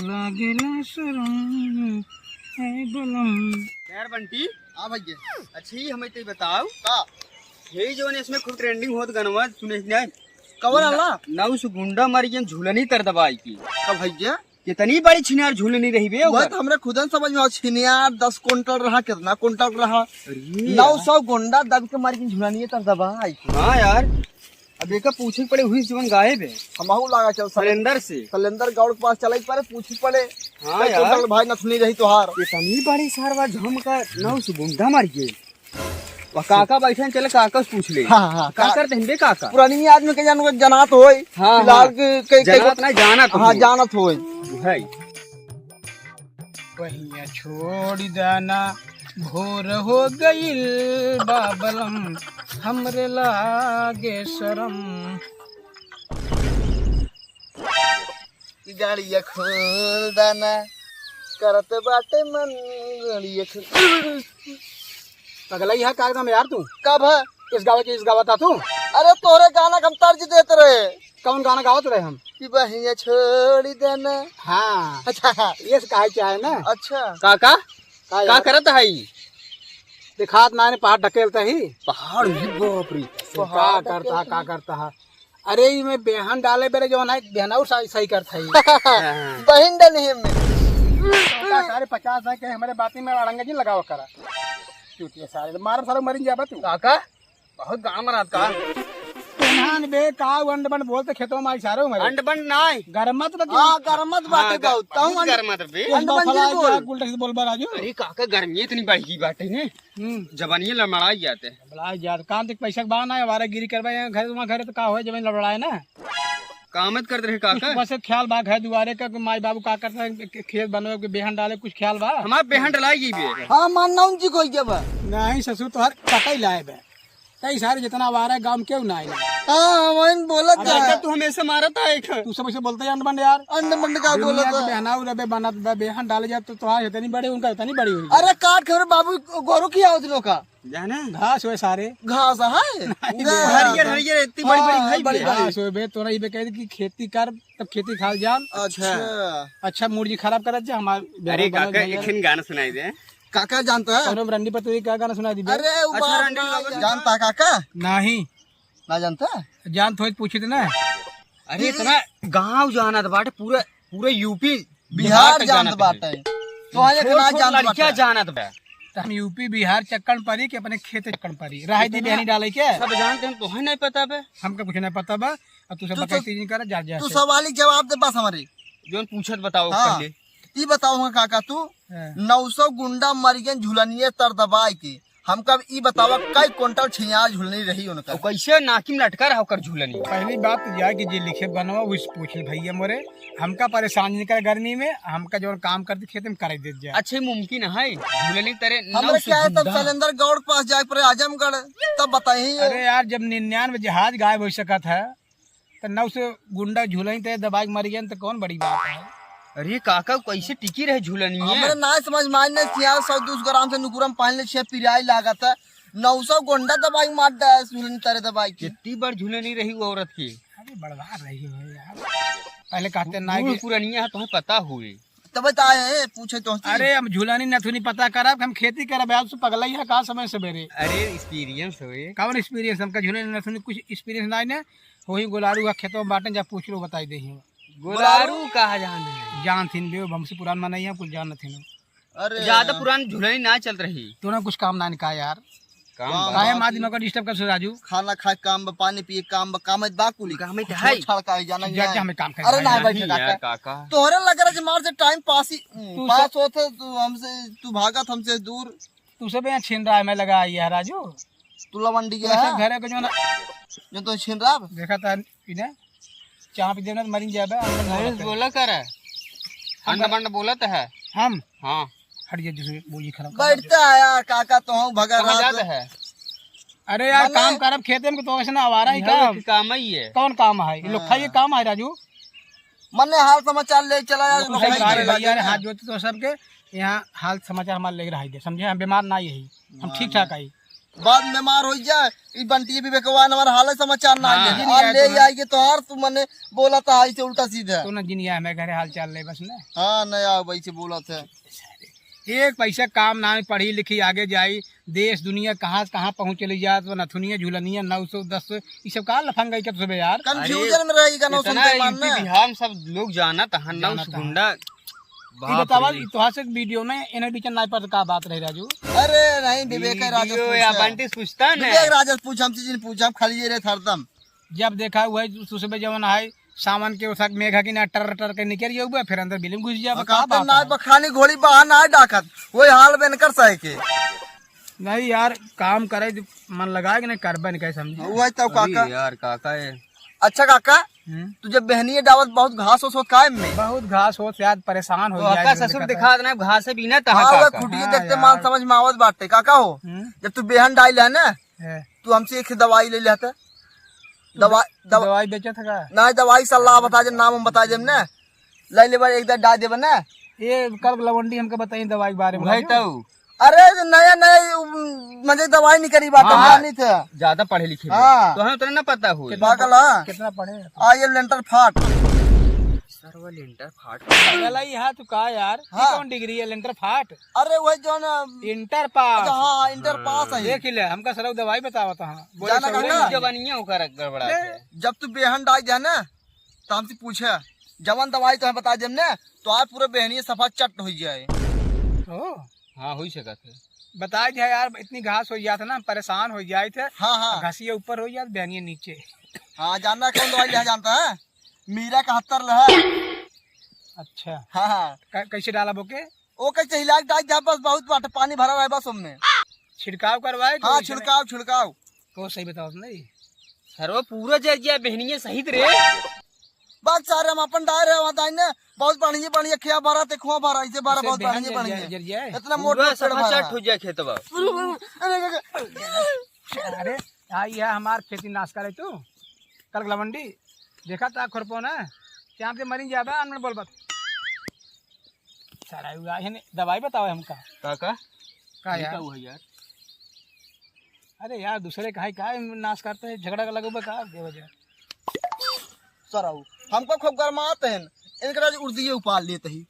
लागेला शरम है बलम। यार बंटी आ भैया अच्छा ही हमें तो बताओ का यही जो ने इसमें खूब ट्रेंडिंग होत गनवा सुने नहीं कवर अल्लाह ना उस गुंडा मर गया झूलनी तर दबाई की का भैया कितनी बड़ी छिनार झूलनी रही बे वह तो हमरे खुदन समझ में छिनियार 10 कुंटल रहा कितना कुंटल रहा 900 गुंडा दब के मारी झुलानी तर दबाई। हाँ यार अब एक पूछे पड़े हुई जीवन गायब है हमहू लागा चल सलेंदर से सलेंदर गौड़ के पास चले पड़े पूछे पड़े हाँ कई यार कुंटल भाई नथनी रही तोहार इतनी बड़ी सारवा झम का ना उस गुंडा मर गए वह काका बैठे चले काका से पूछ ले हाँ का करते हैं बे काका पुरानी आदमी के जान जनात होय हाँ, फिलहाल के जनात नहीं जाना तो हाँ जानत होय है पहिया छोड़ दाना भोर हो गईल बाबलम हमरे लागे शरम। गाड़िया खोल दाना करत बाटे मन गाड़िया खोल पगला यहाँ कागदम यार तू कब है इस गावा था तू अरे तोरे गाना कम तर्ज देते रहे कौन गाना गावत रहे हम कि बहिया छोड़ देना। हाँ अच्छा ये काहे क्या है ना अच्छा काका का का करत है दिखात मैंने पहाड़ ढकेलता ही पहाड़ ही बाप रे का करता है। अरे ये मैं बेहन डाले बेरे जो ना बेहना सही करता है बहिन डली में सारे 50 है के हमारे बाती में अड़ंगा जी लगावा करा चूतिया सारे मार सारे मरी जाबा तू काका बहुत गाम रात का तुहान बे का अंड बंड बोलते खेतों में सारो मरे अंड बंड नाय गरमत तो हां गरमत बाटे गाउ ताऊ गरमत बे अंड बन जी बोल उल्टा से बोल राजू। अरे काका गर्मी इतनी बढ़ गई बाटे ने जवानी लड़मड़ाई जाते बड़ा यार काम तक पैसा बाना है हमारा गिरी करवाए घर तुम्हारे घर तो का हो जब लड़ाए ना कामत करते रहे काका बस ख्याल बा घर दुआरे का माई बाबू का करता है खेत बनवे के बेहन डाले कुछ ख्याल बा हमारे बेहन डलाई गई बे हां मानना जी कोई के बा नहीं ससुर तो हर कटा ही लाए बे कई सारे जितना आ रहा है गांव क्यों ना आए हां वही बोलत काका तू हमेशा मारता है तू सब ऐसे बोलते हैं अंडबंड यार अंड मंड का बोलत बहना रबे बनत बेहन डाले जाए तो तुम्हारे इतनी बड़ी उनका इतनी बड़ी हुई अरे काट खबर बाबू गोरू की आवत लोग का जाना घास हुए सारे घास है हरियर हरियर इतनी बड़ी बड़ी बड़ी खाई घास हुए बे तोरा ये कह कि खेती कर तब खेती खाल जान अच्छा अच्छा मूड जी खराब करत जा हमार अरे काका एक गाना सुनाई दे काका जानता है कौनो रंडी पर तू क्या गाना सुना दी अरे अच्छा रंडी जानता है काका नहीं ना जानता जान थोड़ी पूछी थी ना अरे इतना गांव जाना था बाटे पूरा पूरा यूपी बिहार तक जानत बाटे तो आए के ना जानत लड़कियां बाटे जाना था तो हम यूपी बिहार चक्कन परी के अपने खेत चक्कन परी राही दी बहनी डाले के सब जानते हैं तो है नहीं पता बे हमका कुछ नहीं पता बा अब तू सब बकैती नहीं कर जा जा तू सवाल जवाब दे बस हमारे जोन पूछत बताओ हाँ। पहले ई बताओ हम काका तू 900 गुंडा मर गए झुलनिए तर दबाई के हमका ई बतावा कई कुंटल छियार झुलनी रही उनका तो कैसे नाकिम लटका रहा कर झूलनी पहली बात तो यह कि जे लिखे बनवा उस पूछ भैया मोरे हमका परेशान नहीं कर गर्मी में हमका जो काम करते खेत में कर दे जाए अच्छे मुमकिन है झूलनी तेरे हमरे क्या है तब सलेंदर गौड़ के पास जाए पर आजमगढ़ तब बताई अरे यार जब 99 जहाज गायब हो सका था तो 900 गुंडा झूलनी ते दबाई मर गए तो कौन बड़ी बात है। अरे काका कैसे टिकी रहे झूलनी है हमरे ना समझ मारने छियार 100 ग्राम से नुकुरम पहनले छे पिराई लागत है 900 गुंडा दबाई मार दे झुलनी तरे दबाई की कितनी बार झूलनी रही वो औरत की अरे बड़वा रही है यार पहले कहते ना कि पुरानिया है तुम्हें पता हुए तब बताए हैं पूछे तो अरे हम झूलनी नथुनी पता करब हम खेती करब यार से पगला ही है का समय सवेरे अरे एक्सपीरियंस हुए कौन एक्सपीरियंस हमका झूलनी नथुनी कुछ एक्सपीरियंस ना है वही गोलारू का खेतों में बांटे जा पूछ लो बताई दे गोलारू कहा जान जान थी बे हमसे पुरान मनाई है कुछ जान न थी अरे ज्यादा पुरानी झूलनी ना चल रही तो ना कुछ काम ना निका यार काम काहे मादी नौकर डिस्टर्ब कर राजू खाना खाए काम बा पानी पिए काम बा काम बाकुली काम है है छड़ का जाना जा जा हमें काम कर अरे ना बैठे यार काका काका तोहरे लग रहा है मार से टाइम पास ही पास होते तू हमसे तू भागत हमसे दूर तू सब यहाँ छीन रहा है मैं लगा आई है राजू तू लवंडी गया है घर के जो ना जो तो छीन रहा देखा था इन्हें चाह पी देना मरी जाए बोला कर अंडा बंड बोलत है हम हाँ हट जा जिसमें बोली खराब बैठता है यार काका तो हूँ भगा कहाँ रहा जाता है अरे यार काम करब खेते में तो ऐसे ना आवारा ही काम काम ही है कौन काम है ये लोग ये काम है राजू मने हाल समाचार ले चला यार भैया ने हाथ जोते तो सबके यहाँ हाल समाचार हमारे ले रहा है समझे हम बीमार ना यही हम ठीक ठाक आई बाद में मार हो जाए ई बंटी भी बेकवान हमारा हाल समाचार ना हाँ, ले और ले आएंगे तो यार तू मने बोला था ऐसे उल्टा सीधा तो न जिनिया हमें घरे हाल चाल ले बस ना हाँ नया वैसे बोला था एक पैसा काम ना पढ़ी लिखी आगे जाई देश दुनिया कहाँ कहाँ पहुँच चली जात वो नथुनिया झूलनिया 900 1000 ये सब कहा लफंगा क्या सुबह यार कंफ्यूजन में रहेगा ना इतना यूपी बिहार में सब लोग जाना था नौ गुंडा ये बतावा तोहार से वीडियो में एनआई बीचन नाय पर का बात रही राजू अरे नहीं विवेक राजस बंटी पूछता है विवेक राजस पूछ हम चीज पूछा खाली ये रहे हरदम जब देखा हुआ है सुबह जवन है सामान के उठा मेघा की ना टर टर के निकल हुआ फिर अंदर बिलिंग घुस जा कहते ना बखानी घोड़ी बाहर ना डाकत वही हाल बनकर सहे के नहीं यार काम करे मन लगाए कि नहीं करबे नहीं कहे समझे वही तो काका यार काका है अच्छा काका तू जब बहनी दावत बहुत घास हो काय में बहुत घास हो शायद परेशान हो काका ससुर दिखा देना घास बिना था हाँ काका खुटिये देखते मान समझ में आवत बाटे काका हो जब तू बेहन डाल है ना तू हमसे एक दवाई ले लेता दवाई बेचा था का ना दवाई सलाह बता दे नाम बता दे ना ले ले एक दर डाल देबे ना ये कल लवंडी हमको बताइए दवाई के बारे में भाई तो अरे नया नया मुझे दवाई नहीं करी बात हाँ, नहीं था ज्यादा पढ़े लिखे हाँ। तो हमें उतना ना पता हो पागल हाँ कितना पढ़े ये लेंटर फाट सर्व लेंटर फाट पागल है यहाँ तू का यार हाँ। कौन डिग्री है लेंटर फाट अरे वही जो ना इंटर पास हाँ इंटर पास है देख ले हमका सर दवाई बतावा था जाना कहाँ जवानी होकर गड़बड़ा जब तू बेहन डाल जाए ना तो हमसे पूछे जवान दवाई तो बता दे ना तो आज पूरे बहनी सफा चट हो जाए हाँ हो सका थे बता दिया यार इतनी घास हो जाता ना परेशान हो जाए थे हाँ हाँ घासिया ऊपर हो जाए बहनिया नीचे हाँ जानना कौन दवाई लिया जानता है मीरा का 70 है अच्छा हाँ हाँ कैसे डाला बोके वो कैसे हिला डाल जा बस बहुत बात पानी भरा हुआ है बस उनमें छिड़काव करवाए हाँ छिड़काव को सही बताओ नहीं सर्व पूरा जरिया बहनिया सहित रे बात सारे हम अपन डाल रहे वहाँ ने बहुत बढ़िया खिया भरा ते खुआ भरा इसे भरा बहुत बढ़िया इतना मोटा चट हो जाए खेतवा अरे आई है हमार खेती नाश करे तू कल लवंडी देखा था खुरपो ना क्या पे मरी जाबा अनमन बोल बात सारा हुआ है दवाई बताओ हमका काका का यार हुआ यार अरे यार दूसरे का नाश करते हैं झगड़ा का लगोबा का बेवजह सराऊ हमको खूब गरमाते हैं इनका उर्दी उपाल लेते ही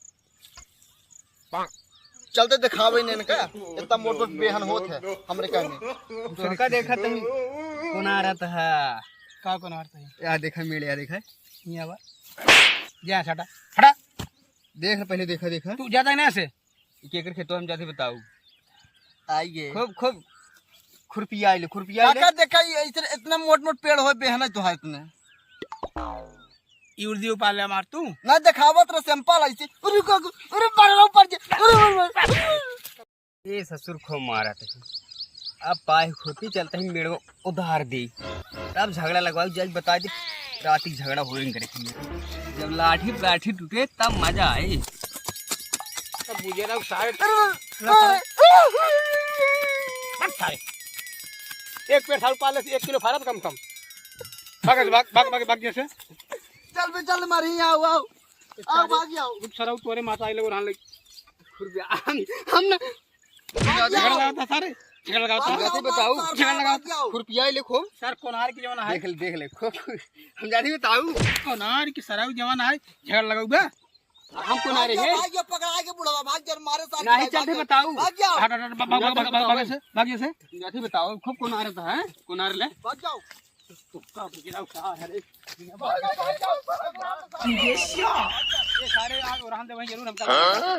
चलते दिखावे ने इनका इतना मोटो बेहन होत है हमरे कहने काका देखा तुम कौन आ रहा था का कौन मारता है यार देखा मेरे यार देखा यहाँ बा जा छटा फटा देख पहले देखा तू ज्यादा है ना ऐसे केकर खेतो हम जाते बताऊ आइए खूब खुरपिया आइले काका देखा इतना मोट पेड़ हो बेहन तो है इतने उर्दी उपाल ले मार तू ना दिखावत रे सिंपल ऐसे अरे बड़ा ऊपर ये ससुर खो मारा था अब पाए खोती चलते ही मेरे को उधार दे अब झगड़ा लगवाओ जज बता दे रात ही झगड़ा हो रही करे जब लाठी टूटे तब मजा आए सब बुझे ना साइड एक पेड़ साल पाले 1 किलो फारत कम भाग जैसे चल मारी आओ भाग जाओ सराउ तोरे माता आइले और हम ना झगड़ा लगा था सारे झगड़ा लगा था जैसे बताऊ झगड़ा लगा खुरपिया ले खूब सर कोनार की जवान है देख ले खूब हम जाती बताऊ कोनार की सराउ जवान है झगड़ा लगाऊगा हम कोनार है भाग पकड़ा के बुढ़वा भाग जर मारे साथ नहीं चलते बताऊ भाग जाओ भाग जैसे जाती बताओ खूब कोनार था है कोनार ले भाग जाओ ये सारे आज और हम वहीं जरूर हम